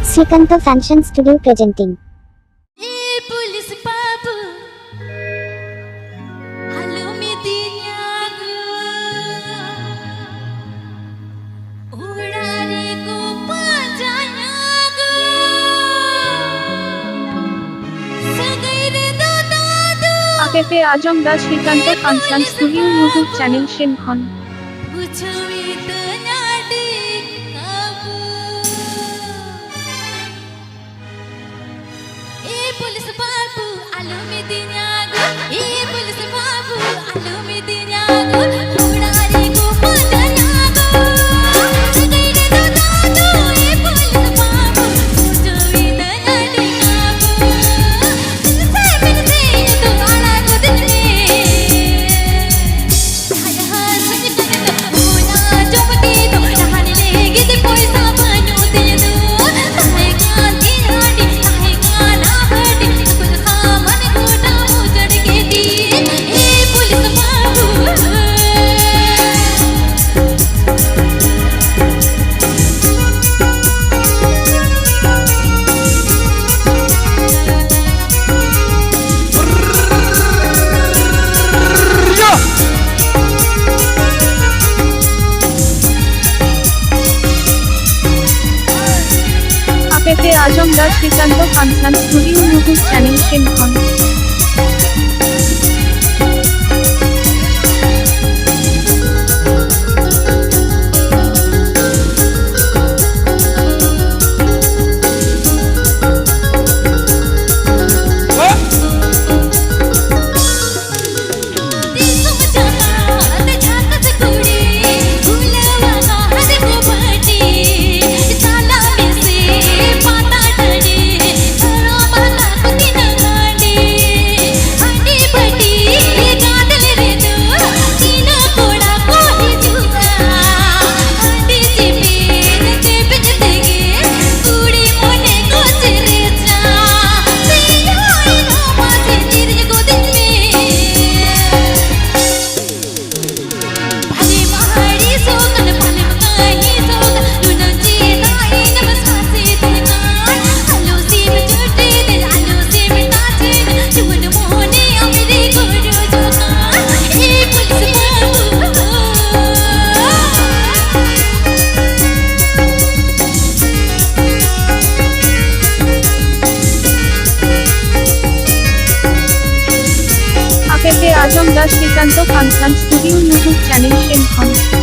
Srikanta Fashion Studio presenting. Police babu, halo medinyaku, urariku panjanyaku, sagaire dodadu. AKP Ajam the Srikanta Fashion Studio YouTube channel Shinkhon. Police babu, halo medinyaku, police babu, halo medinyaku, urariku panjanyaku, sagaire dodadu. Police babu, mujawi tanadikaku, pinse itu alaku dini. Saya sanjana mula jomti to rahane legi de paisa banu dedu. Tahe kan irani, tahe kan abadi, kuch saman gota mujad ke di. Police babu. AKP Ajam the Srikanta Fashion Studio YouTube channel Shinkhon. AKP Ajam the Srikanta Fashion Studio YouTube channel Shinkhon.